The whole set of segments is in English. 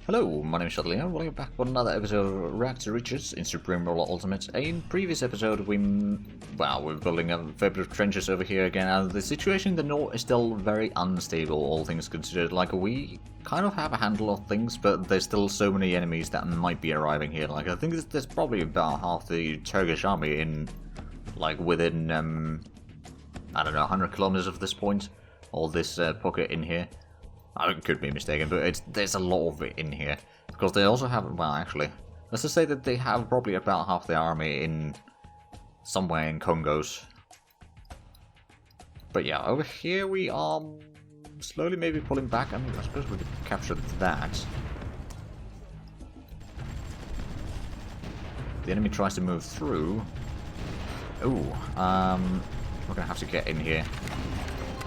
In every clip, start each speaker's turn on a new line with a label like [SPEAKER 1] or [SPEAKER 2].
[SPEAKER 1] Hello, my name is Shuttley, and welcome back for another episode of Rags to Riches in Supreme Roller Ultimate. In previous episode, we're building a fair bit of trenches over here again, and the situation in the north is still very unstable, all things considered. Like, we kind of have a handle of things, but there's still so many enemies that might be arriving here. Like, I think there's probably about half the Turkish army in, like, within, I don't know, 100 kilometers of this point, or this pocket in here. I could be mistaken, but there's a lot of it in here. Because they also have, well, actually, let's just say that they have probably about half the army in somewhere in Congos. But yeah, over here we are slowly maybe pulling back. I mean, I suppose we could capture that. The enemy tries to move through. Ooh, we're gonna have to get in here.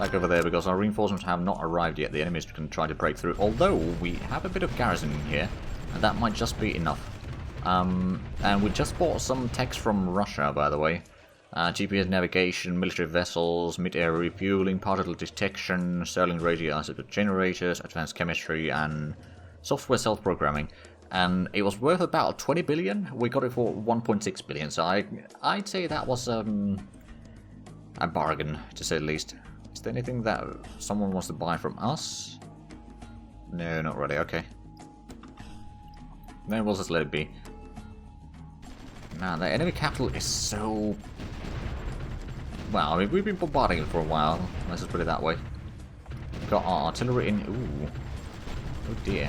[SPEAKER 1] Like over there, because our reinforcements have not arrived yet. The enemies can try to break through. Although, we have a bit of garrison in here, and that might just be enough. And we just bought some techs from Russia, by the way. GPS navigation, military vessels, mid-air refueling, particle detection, Sterling radio isotope generators, advanced chemistry, and software self-programming. And it was worth about 20 billion. We got it for 1.6 billion, so I'd say that was a bargain, to say the least. Is there anything that someone wants to buy from us? No, not really. Okay. Then we'll just let it be. Man, the enemy capital is so... Well, I mean, we've been bombarding it for a while. Let's just put it that way. We've got our artillery in... Ooh. Oh dear.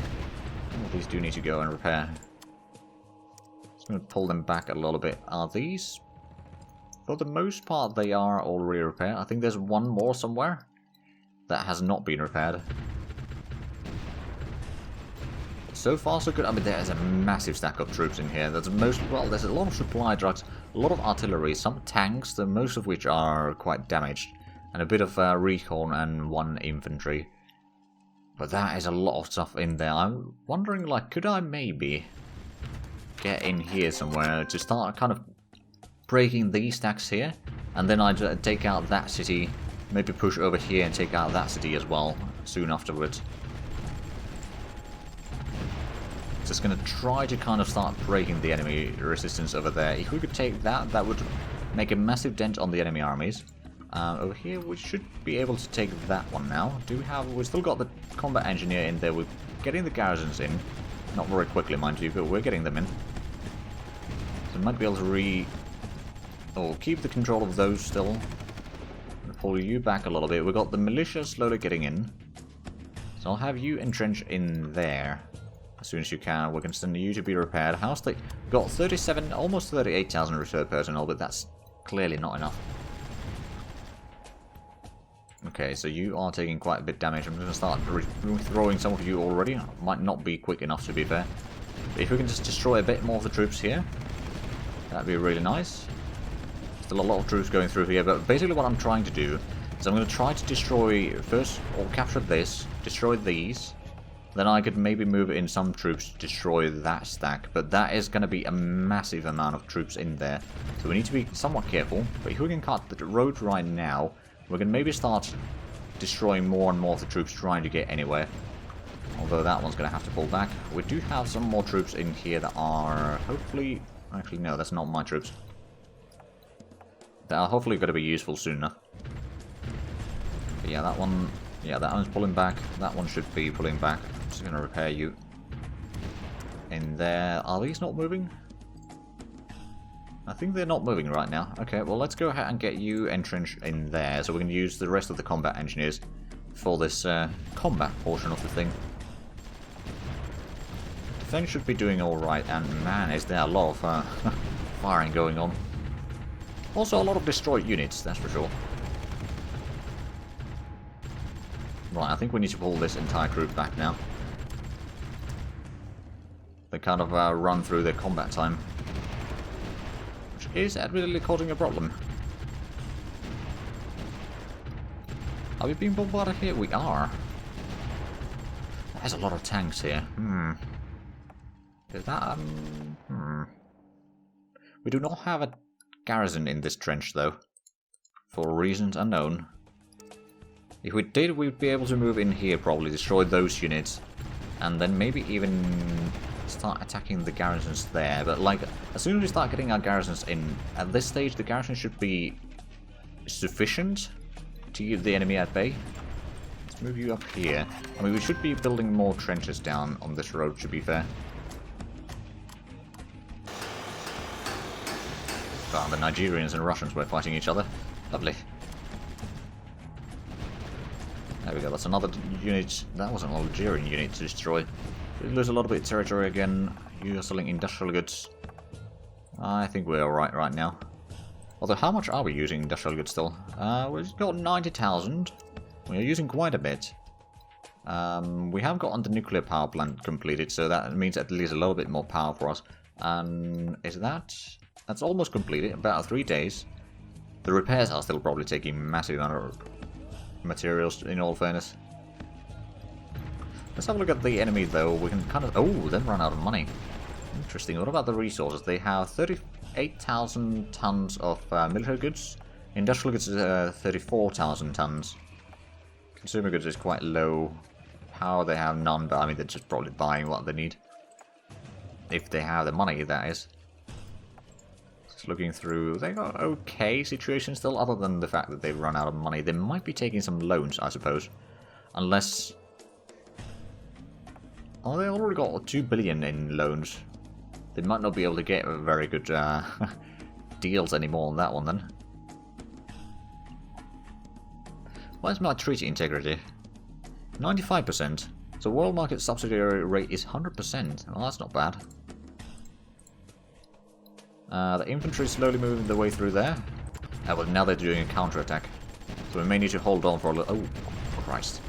[SPEAKER 1] Well, these do need to go and repair. Just going to pull them back a little bit. Are these... For the most part, they are already repaired. I think there's one more somewhere that has not been repaired. So far, so good. I mean, there's a massive stack of troops in here. There's there's a lot of supply trucks, a lot of artillery, some tanks, most of which are quite damaged, and a bit of recon and one infantry. But that is a lot of stuff in there. I'm wondering, like, could I maybe get in here somewhere to start kind of breaking these stacks here, and then I'd take out that city, maybe push over here and take out that city as well soon afterwards. Just gonna try to kind of start breaking the enemy resistance over there. If we could take that, that would make a massive dent on the enemy armies. Over here we should be able to take that one now. We've still got the combat engineer in there. We're getting the garrisons in, not very quickly mind you, but we're getting them in. So we might be able to keep the control of those still. Pull you back a little bit. We've got the militia slowly getting in. So I'll have you entrench in there as soon as you can. We're going to send you to be repaired. We've got 37, almost 38,000 reserve personnel, but that's clearly not enough. Okay, so you are taking quite a bit of damage. I'm going to start throwing some of you already. Might not be quick enough, to be fair. But if we can just destroy a bit more of the troops here, that'd be really nice. Still a lot of troops going through here, but basically what I'm trying to do is I'm going to try to destroy first, or capture this, destroy these, then I could maybe move in some troops to destroy that stack, but that is going to be a massive amount of troops in there, so we need to be somewhat careful. But if we can cut the road right now, we can maybe start destroying more and more of the troops trying to get anywhere, although that one's going to have to pull back. We do have some more troops in here that are hopefully, actually no, that's not my troops. That are hopefully going to be useful soon enough. But yeah, that one's pulling back. That one should be pulling back. I'm just going to repair you in there. Are these not moving? I think they're not moving right now. Okay, well, let's go ahead and get you entrenched in there. So we can use the rest of the combat engineers for this combat portion of the thing. The thing should be doing alright, and man, is there a lot of firing going on. Also, a lot of destroyed units, that's for sure. Right, I think we need to pull this entire group back now. They kind of run through their combat time, which is admittedly causing a problem. Are we being bombarded here? We are. There's a lot of tanks here. Is that, We do not have a garrison in this trench, though, for reasons unknown. If we did, we'd be able to move in here, probably destroy those units, And then maybe even start attacking the garrisons there. But like, as soon as we start getting our garrisons in, at this stage the garrison should be sufficient to keep the enemy at bay. Let's move you up here. I mean, we should be building more trenches down on this road, to be fair. Oh, the Nigerians and Russians were fighting each other. Lovely. There we go, that's another unit. That wasn't an Algerian unit to destroy. We lose a little bit of territory again. You are selling industrial goods. I think we're alright right now. Although, how much are we using industrial goods still? We've got 90,000. We're using quite a bit. We have gotten the nuclear power plant completed, so that means at least a little bit more power for us. Is that... That's almost completed, about 3 days. The repairs are still probably taking massive amount of materials, in all fairness. Let's have a look at the enemy, though. We can kind of... Oh, they've run out of money. Interesting. What about the resources? They have 38,000 tons of military goods. Industrial goods is 34,000 tons. Consumer goods is quite low. Power they have none, but I mean, they're just probably buying what they need. If they have the money, that is. Looking through, they got okay situation still, other than the fact that they've run out of money. They might be taking some loans, I suppose, unless... Oh, they already got 2 billion in loans. They might not be able to get very good deals anymore on that one then. Where's my treaty integrity? 95%. So world market subsidiary rate is 100%. Well, that's not bad. The infantry is slowly moving their way through there. Well, now they're doing a counter-attack. So we may need to hold on for a little... Oh, Christ.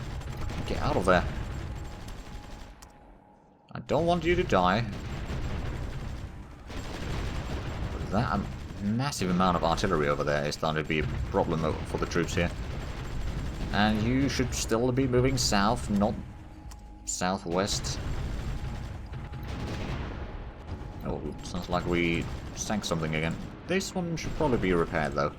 [SPEAKER 1] Get out of there. I don't want you to die. But that massive amount of artillery over there is starting to be a problem for the troops here. And you should still be moving south, not southwest. Oh, sounds like we sank something again. This one should probably be repaired, though.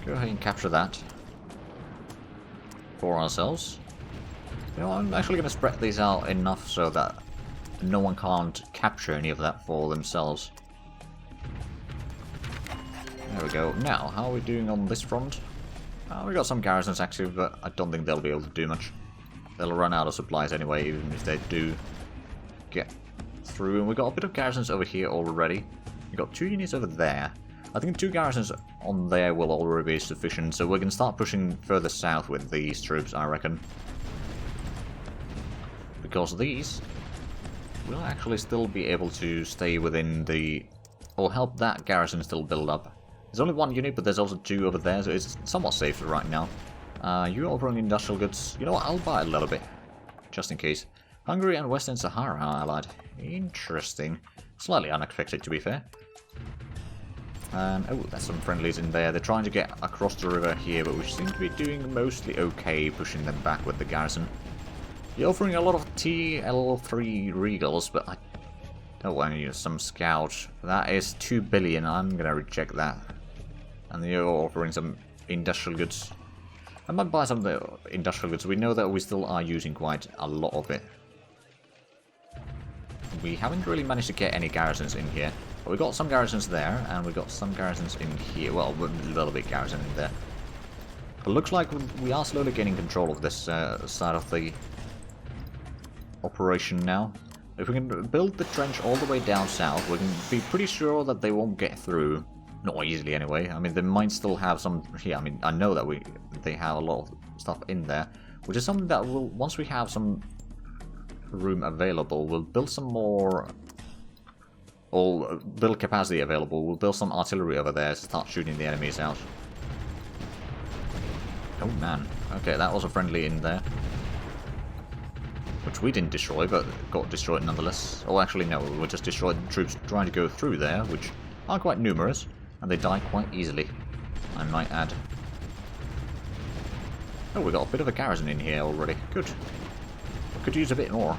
[SPEAKER 1] Go ahead and capture that for ourselves. You know, I'm actually going to spread these out enough so that no one can't capture any of that for themselves. There we go. Now, how are we doing on this front? We got some garrisons active, but I don't think they'll be able to do much. They'll run out of supplies anyway, even if they do get through. And we've got a bit of garrisons over here already. We've got 2 units over there. I think 2 garrisons on there will already be sufficient, so we can start pushing further south with these troops, I reckon. Because these will actually still be able to stay within the... or help that garrison still build up. There's only 1 unit, but there's also 2 over there, so it's somewhat safe right now. You offering industrial goods. You know what, I'll buy a little bit. Just in case. Hungary and Western Sahara are allied. Interesting. Slightly unexpected, to be fair. Oh, there's some friendlies in there. They're trying to get across the river here, but we seem to be doing mostly okay pushing them back with the garrison. You're offering a lot of TL3 Regals, but I don't want to use some scouts. That is 2 billion. I'm going to reject that. And you're offering some industrial goods. I might buy some of the industrial goods. We know that we still are using quite a lot of it. We haven't really managed to get any garrisons in here. But we got some garrisons there, and we got some garrisons in here. Well, a little bit garrison in there. But looks like we are slowly gaining control of this side of the operation now. If we can build the trench all the way down south, we can be pretty sure that they won't get through. Not easily, anyway. I mean, they might still have some here. I mean, I know that they have a lot of stuff in there, which is something that will, once we have some room available, we'll build some more, or build capacity available. We'll build some artillery over there to start shooting the enemies out. Oh man. Okay, that was a friendly in there, which we didn't destroy, but got destroyed nonetheless. Oh, actually, no, we just destroyed the troops trying to go through there, which are quite numerous. And they die quite easily, I might add. Oh, we got a bit of a garrison in here already. Good. Could use a bit more.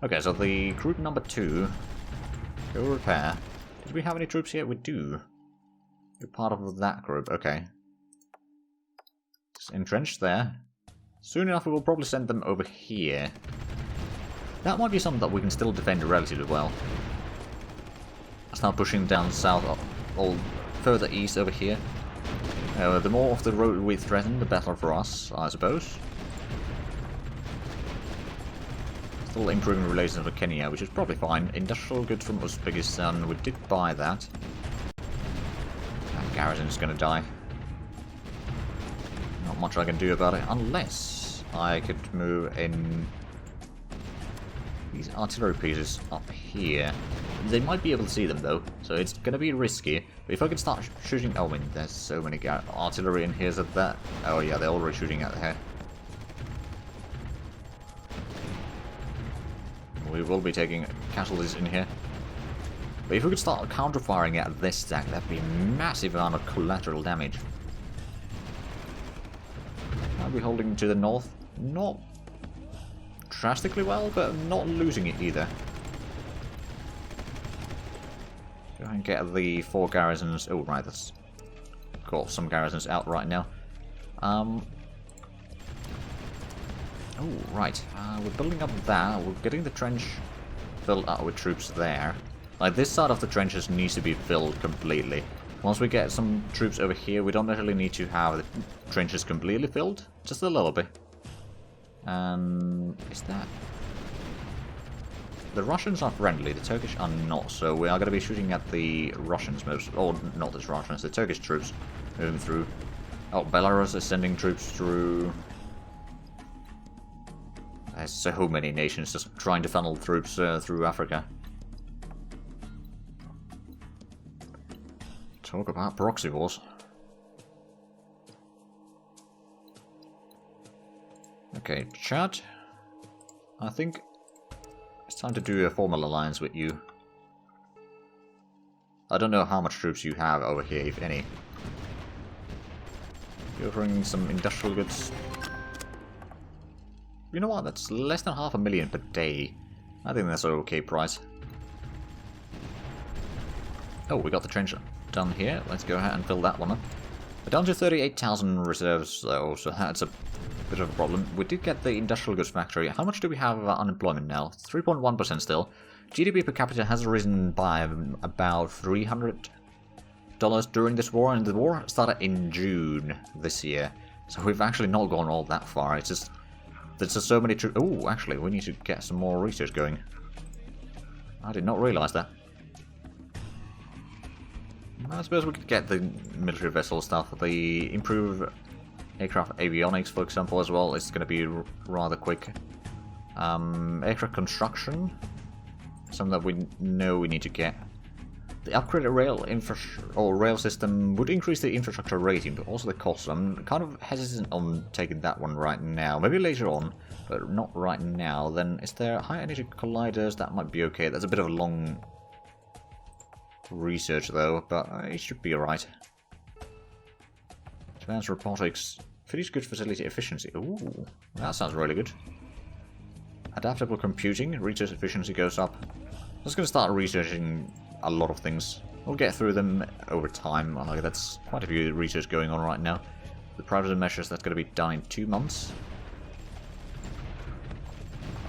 [SPEAKER 1] Okay, so the group number 2. Go repair. Did we have any troops here? We do. You're part of that group. Okay. entrenched there. Soon enough we will probably send them over here. That might be something that we can still defend relatively well. Start pushing down south or further east over here. The more of the road we threaten, the better for us, I suppose. Still improving relations with Kenya, which is probably fine. Industrial goods from Uzbekistan, we did buy that. That garrison is going to die. Not much I can do about it, unless I could move in these artillery pieces up here. They might be able to see them though, so it's going to be risky. But if I can start shooting... Oh, I mean, there's so many artillery in here that... Oh yeah, they're already shooting at here. We will be taking casualties in here. But if we could start counter-firing at this stack, that'd be a massive amount of collateral damage. Are we holding to the north? Not drastically well, but not losing it either. Go ahead and get the 4 garrisons. Oh, right, that's got some garrisons out right now. Oh, right. We're building up that. We're getting the trench filled out with troops there. Like, this side of the trenches needs to be filled completely. Once we get some troops over here, we don't necessarily need to have the trenches completely filled. Just a little bit. Is that... The Russians are friendly, the Turkish are not, so we are going to be shooting at the Russians most... Or, not the Russians, the Turkish troops moving through. Oh, Belarus is sending troops through... There's so many nations just trying to funnel troops through Africa. Talk about proxy wars. Okay, Chad. I think it's time to do a formal alliance with you. I don't know how much troops you have over here, if any. You're offering some industrial goods. You know what, that's less than 500,000 per day. I think that's an okay price. Oh, we got the trench done here. Let's go ahead and fill that one up. We're down to 38,000 reserves though, so that's a bit of a problem. We did get the industrial goods factory. How much do we have of unemployment now? 3.1% still. GDP per capita has risen by about $300 during this war, and the war started in June this year. So we've actually not gone all that far. It's just... There's just so many troops. Oh, actually, we need to get some more research going. I did not realize that. I suppose we could get the military vessel stuff. The improved aircraft avionics, for example, as well. It's going to be rather quick. Aircraft construction. Something that we know we need to get. The upgraded rail system would increase the infrastructure rating, but also the cost. I'm kind of hesitant on taking that one right now. Maybe later on, but not right now. Then is there high energy colliders? That might be okay. That's a bit of a long research though, but it should be alright. Advanced robotics. Finished goods facility efficiency. Ooh, that sounds really good. Adaptable computing. Research efficiency goes up. I'm just going to start researching a lot of things. We'll get through them over time. Like, that's quite a few research going on right now. The privacy measures, that's going to be done in 2 months.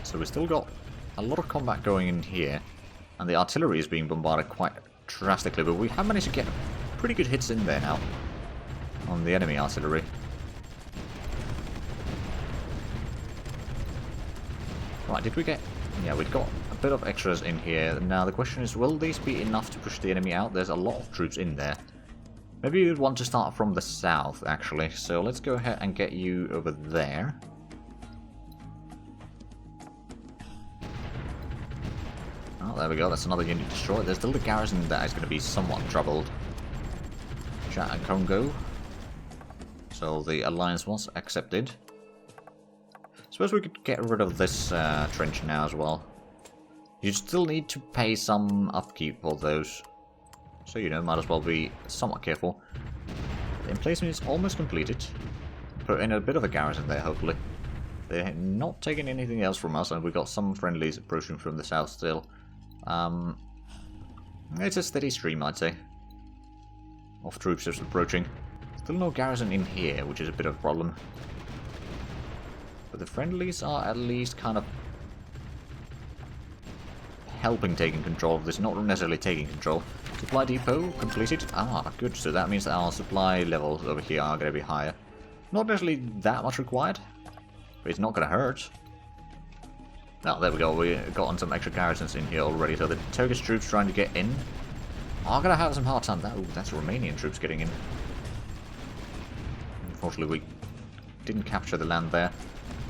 [SPEAKER 1] So we've still got a lot of combat going in here. And the artillery is being bombarded quite drastically, but we have managed to get pretty good hits in there now on the enemy artillery. Right, did we get... Yeah, we've got a bit of extras in here. Now the question is, will these be enough to push the enemy out? There's a lot of troops in there. Maybe you'd want to start from the south, actually. So let's go ahead and get you over there. Oh, there we go. That's another unit destroyed. There's still the garrison that is going to be somewhat troubled. Chat and Congo. So the alliance was accepted. Suppose we could get rid of this trench now as well. You still need to pay some upkeep for those. So, you know, might as well be somewhat careful. The emplacement is almost completed. Put in a bit of a garrison there, hopefully. They're not taking anything else from us, and we've got some friendlies approaching from the south still. It's a steady stream, I'd say, of troops just approaching. Still no garrison in here, which is a bit of a problem. But the friendlies are at least kind of helping taking control of this, not necessarily taking control. Supply depot completed. Ah, good. So that means that our supply levels over here are going to be higher. Not necessarily that much required, but it's not going to hurt. Oh, there we go. We got on some extra garrisons in here already. So the Turkish troops trying to get in are going to have some hard time. Ooh, that's Romanian troops getting in. Unfortunately, we didn't capture the land there.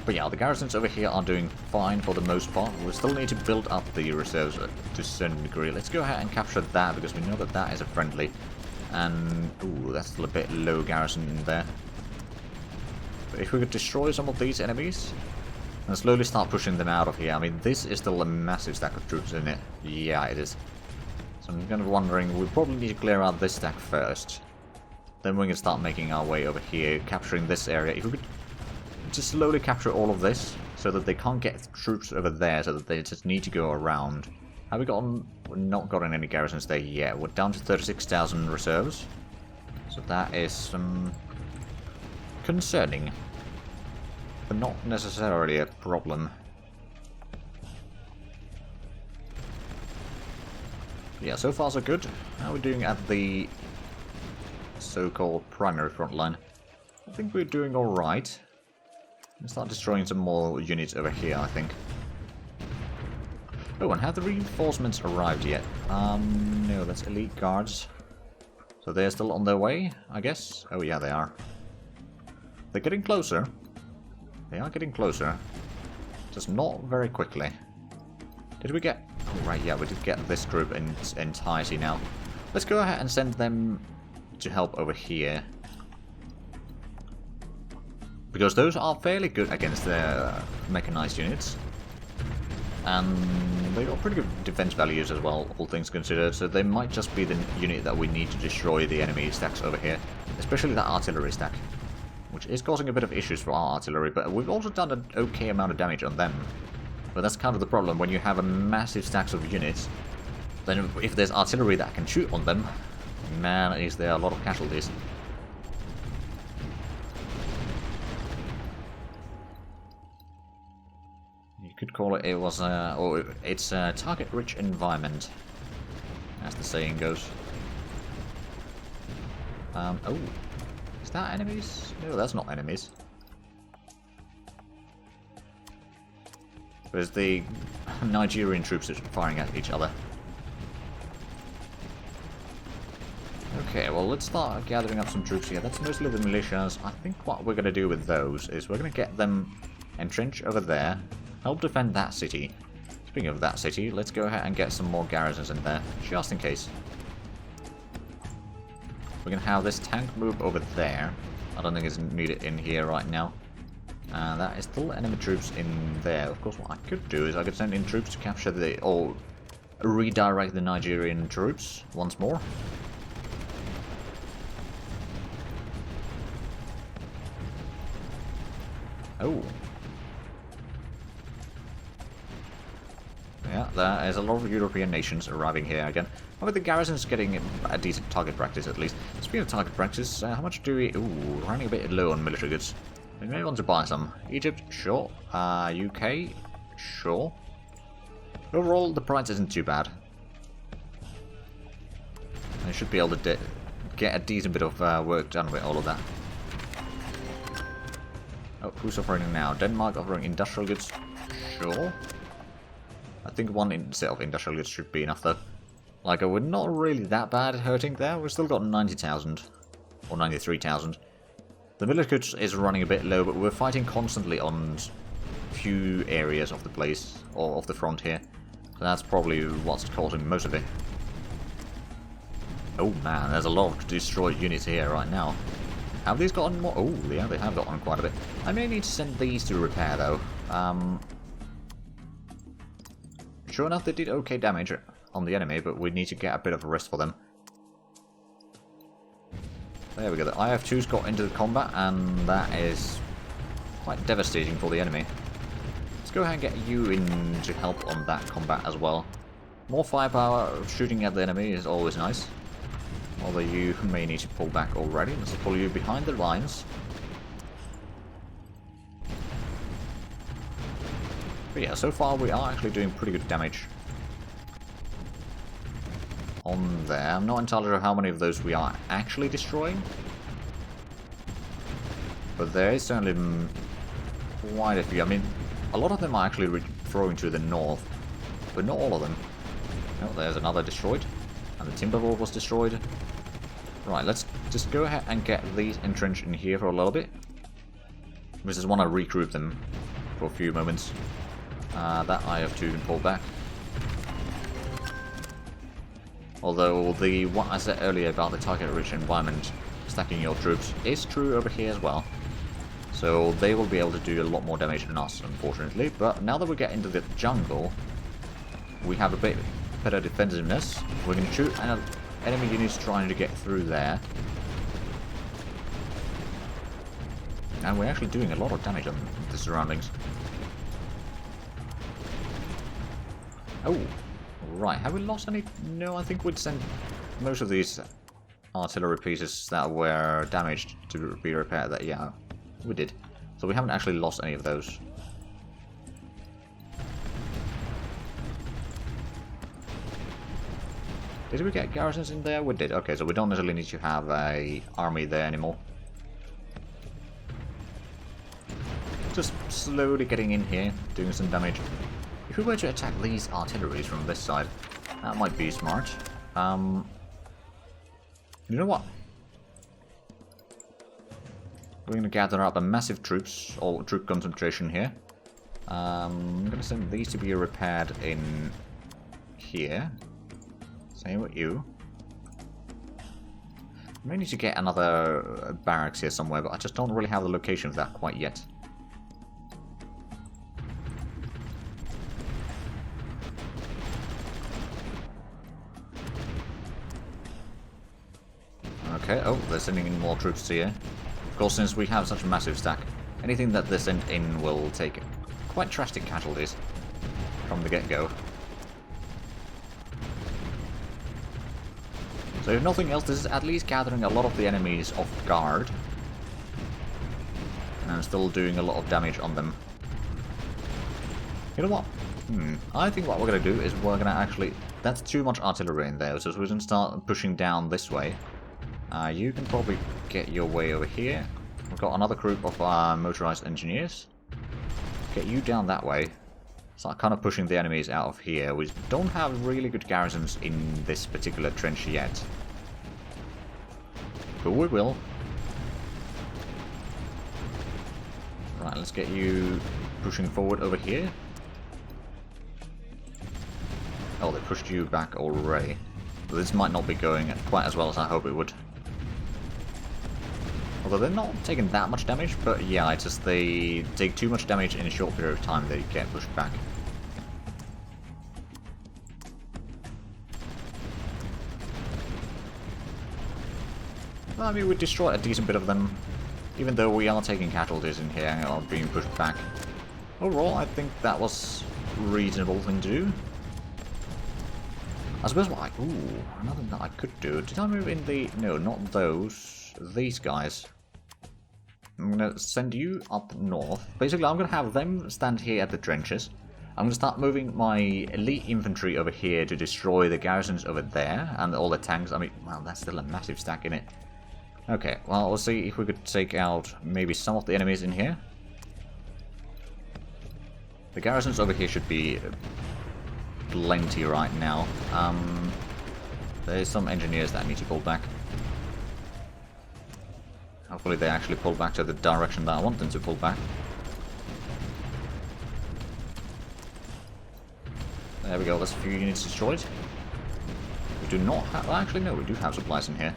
[SPEAKER 1] But yeah, the garrisons over here are doing fine for the most part. We still need to build up the reserves to a certain degree. Let's go ahead and capture that, because we know that that is a friendly. And, ooh, that's still a bit low garrison in there. But if we could destroy some of these enemies and slowly start pushing them out of here. I mean, this is still a massive stack of troops, isn't it? Yeah, it is. So I'm kind of wondering, we probably need to clear out this stack first. Then we can start making our way over here, capturing this area. If we could just slowly capture all of this, so that they can't get troops over there, so that they just need to go around. Have we gotten... We're not gotten any garrisons there yet. We're down to 36,000 reserves. So that is concerning. But not necessarily a problem. Yeah, so far so good. How are we doing at the so-called primary front line? I think we're doing alright. Let's start destroying some more units over here, I think. Oh, and have the reinforcements arrived yet? No, that's elite guards. So they're still on their way, I guess? Oh yeah, they are. They're getting closer. They are getting closer. Just not very quickly. Did we get... Oh right, yeah, we did get this group in its entirety now. Let's go ahead and send them to help over here. Because those are fairly good against their mechanized units. And they got pretty good defense values as well, all things considered. So they might just be the unit that we need to destroy the enemy stacks over here. Especially that artillery stack. Which is causing a bit of issues for our artillery. But we've also done an okay amount of damage on them. But that's kind of the problem. When you have a massive stacks of units, then if there's artillery that can shoot on them, man, is there a lot of casualties. Could call it, it's a target-rich environment, as the saying goes. Oh, is that enemies? No, that's not enemies. There's the Nigerian troops that are firing at each other. Okay, well, let's start gathering up some troops here. That's mostly the militias. I think what we're going to do with those is we're going to get them entrenched over there. Help defend that city. Speaking of that city, let's go ahead and get some more garrisons in there, just in case. We're going to have this tank move over there. I don't think it's needed in here right now. That is still enemy troops in there. Of course, what I could do is I could send in troops to capture the... or redirect the Nigerian troops once more. Oh. Yeah, there is a lot of European nations arriving here again. However, the garrison's getting a decent target practice at least. Speaking of target practice, how much do we... Ooh, running a bit low on military goods. We may want to buy some. Egypt, sure. UK, sure. Overall, the price isn't too bad. I should be able to get a decent bit of work done with all of that. Oh, who's offering now? Denmark offering industrial goods, sure. I think one set of industrial goods should be enough though. Like, we're not really that bad at hurting there. We've still got 90,000. Or 93,000. The military goods is running a bit low, but we're fighting constantly on few areas of the place, or of the front here. So that's probably what's causing most of it. Oh man, there's a lot of destroyed units here right now. Have these gotten more? Oh yeah, they have gotten quite a bit. I may need to send these to repair though. Sure enough, they did okay damage on the enemy, but we need to get a bit of a rest for them. There we go, the IF-2's got into the combat, and that is quite devastating for the enemy. Let's go ahead and get you in to help on that combat as well. More firepower shooting at the enemy is always nice. Although you may need to pull back already. Let's pull you behind the lines. But yeah, so far we are actually doing pretty good damage on there. I'm not entirely sure how many of those we are actually destroying. But there is certainly quite a few. I mean, a lot of them are actually throwing to the north. But not all of them. Oh, there's another destroyed. And the timber wall was destroyed. Right, let's just go ahead and get these entrenched in here for a little bit. We just want to regroup them for a few moments. That IF2 can pull back. Although what I said earlier about the target-rich environment stacking your troops is true over here as well. So they will be able to do a lot more damage than us, unfortunately. But now that we get into the jungle, we have a bit better defensiveness. We're going to shoot enemy units trying to get through there. And we're actually doing a lot of damage on the surroundings. Oh, right. Have we lost any? No, I think we'd sent most of these artillery pieces that were damaged to be repaired. Yeah, we did. So we haven't actually lost any of those. Did we get garrisons in there? We did. Okay, so we don't necessarily need to have an army there anymore. Just slowly getting in here, doing some damage. If we were to attack these artilleries from this side, that might be smart. You know what? We're going to gather up a massive troop concentration here. I'm going to send these to be repaired in here. Same with you. I may need to get another barracks here somewhere, but I just don't really have the location of that quite yet. Okay, oh, they're sending in more troops here. Of course, since we have such a massive stack, anything that they send in will take quite drastic casualties from the get-go. So if nothing else, this is at least gathering a lot of the enemies off guard. And still doing a lot of damage on them. You know what? I think what we're going to do is we're going to actually... That's too much artillery in there, so we're going to start pushing down this way. You can probably get your way over here. We've got another group of motorized engineers. Get you down that way. Start kind of pushing the enemies out of here. We don't have really good garrisons in this particular trench yet. But we will. Right, let's get you pushing forward over here. Oh, they pushed you back already. But this might not be going quite as well as I hope it would. Although they're not taking that much damage, but yeah, it's just they take too much damage in a short period of time, they get pushed back. Well, I mean, we destroyed a decent bit of them, even though we are taking casualties in here and are being pushed back. Overall, I think that was a reasonable thing to do. I suppose what another thing that I could do. Did I move in the... No, not those. These guys. I'm going to send you up north. Basically, I'm going to have them stand here at the trenches. I'm going to start moving my elite infantry over here to destroy the garrisons over there. And all the tanks. I mean, well, that's still a massive stack in it. Okay, well, we'll see if we could take out maybe some of the enemies in here. The garrisons over here should be plenty right now. There's some engineers that need to pull back. Hopefully they actually pull back to the direction that I want them to pull back. There we go, that's a few units destroyed. We do not have... Well, actually, no, we do have supplies in here.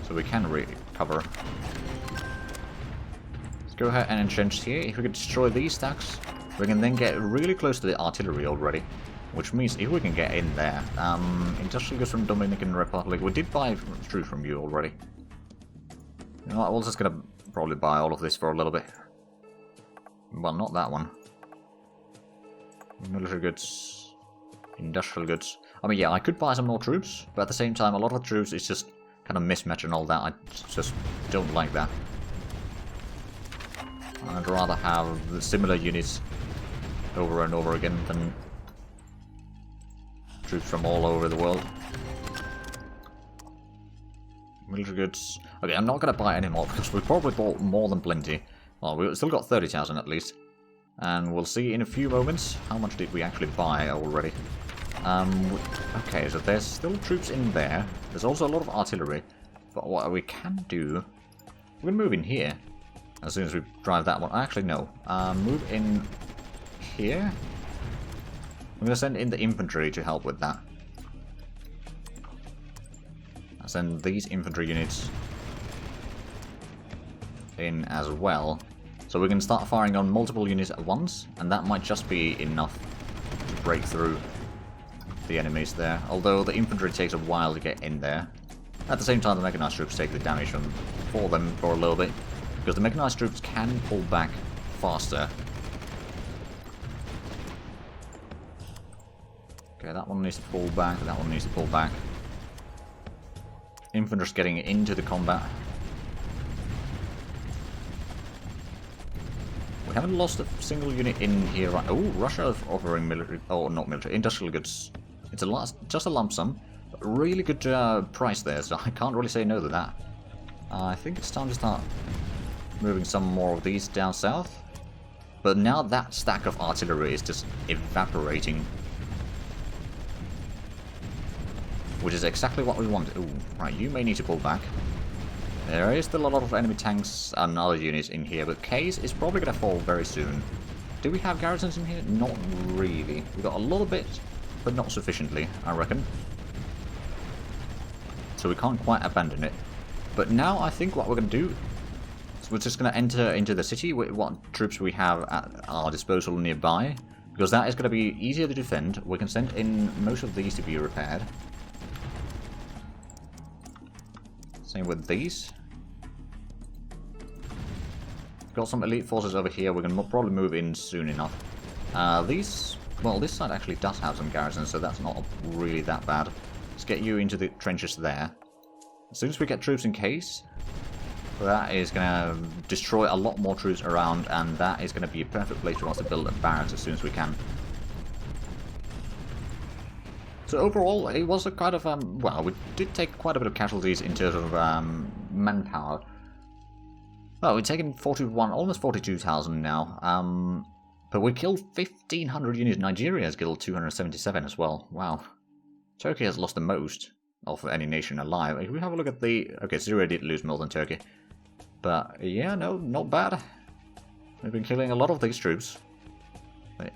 [SPEAKER 1] So we can recover. Let's go ahead and entrench here. If we could destroy these stacks, we can then get really close to the artillery already. Which means if we can get in there... industrial goods from Dominican Republic. We did buy troops from you already. You know what, we're just going to probably buy all of this for a little bit. Well, not that one. Military goods. Industrial goods. I mean, yeah, I could buy some more troops, but at the same time, a lot of troops is just kind of mismatch and all that. I just don't like that. I'd rather have the similar units over and over again than troops from all over the world. Military goods. Okay, I'm not going to buy any more because we probably bought more than plenty. Well, we've still got 30,000 at least. And we'll see in a few moments how much did we actually buy already. Okay, so there's still troops in there. There's also a lot of artillery. But what we can do... we can move in here. As soon as we drive that one. Actually, no. Move in here. I'm going to send in the infantry to help with that. I'll send these infantry units in as well. So we can start firing on multiple units at once, and that might just be enough to break through the enemies there. Although the infantry takes a while to get in there. At the same time, the mechanized troops take the damage for them for a little bit, because the mechanized troops can pull back faster. Okay, that one needs to pull back, that one needs to pull back. Infantry's getting into the combat. We haven't lost a single unit in here right. Oh, Russia is offering military, oh, not military, industrial goods. It's just a lump sum, but really good price there, so I can't really say no to that. I think it's time to start moving some more of these down south. But now that stack of artillery is just evaporating. Which is exactly what we want. Ooh, right, you may need to pull back. There is still a lot of enemy tanks and other units in here, but Case is probably going to fall very soon. Do we have garrisons in here? Not really. We got a little bit, but not sufficiently, I reckon. So we can't quite abandon it. But now I think what we're going to do is we're just going to enter into the city with what troops we have at our disposal nearby. Because that is going to be easier to defend. We can send in most of these to be repaired. Same with these. Got some elite forces over here. We can probably move in soon enough. These, well, this side actually does have some garrisons, so that's not really that bad. Let's get you into the trenches there. As soon as we get troops in Case, that is going to destroy a lot more troops around, and that is going to be a perfect place for us to build a barracks as soon as we can. So overall, it was a kind of, well, we did take quite a bit of casualties in terms of manpower. Well, we've taken 41, almost 42,000 now. But we killed 1,500 units. Nigeria has killed 277 as well. Wow. Turkey has lost the most of any nation alive. If we have a look at the... okay, Syria did lose more than Turkey. But, yeah, no, not bad. We've been killing a lot of these troops.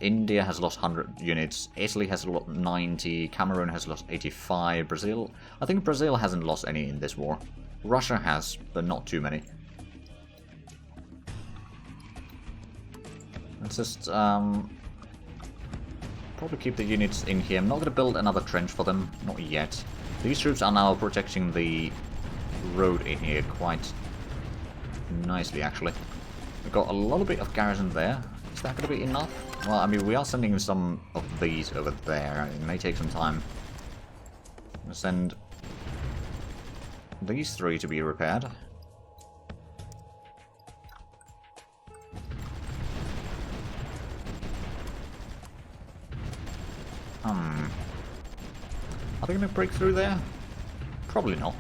[SPEAKER 1] India has lost 100 units, Italy has lost 90, Cameroon has lost 85, Brazil... I think Brazil hasn't lost any in this war. Russia has, but not too many. Let's just probably keep the units in here. I'm not going to build another trench for them, not yet. These troops are now protecting the road in here quite nicely, actually. We've got a little bit of garrison there. Is that going to be enough? Well, I mean, we are sending some of these over there. It may take some time. I'm going to send these three to be repaired. Are they going to break through there? Probably not.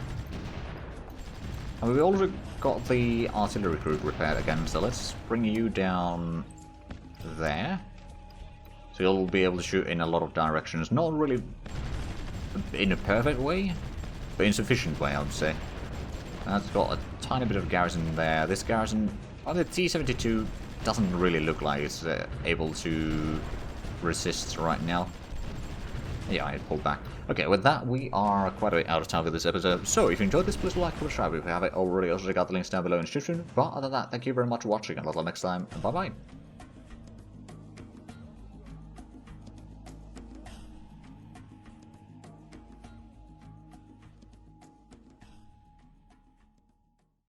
[SPEAKER 1] And we've already got the artillery group repaired again, so let's bring you down there. So you'll be able to shoot in a lot of directions. Not really in a perfect way, but in sufficient way, I would say. That's got a tiny bit of garrison there. This garrison, well, the T-72 doesn't really look like it's able to resist right now. Yeah, I pulled back. Okay, with that, we are quite a bit out of time for this episode. So, if you enjoyed this, please like, subscribe if you haven't already. Also, check out the links down below in the description. But other than that, thank you very much for watching, and until next time, bye-bye.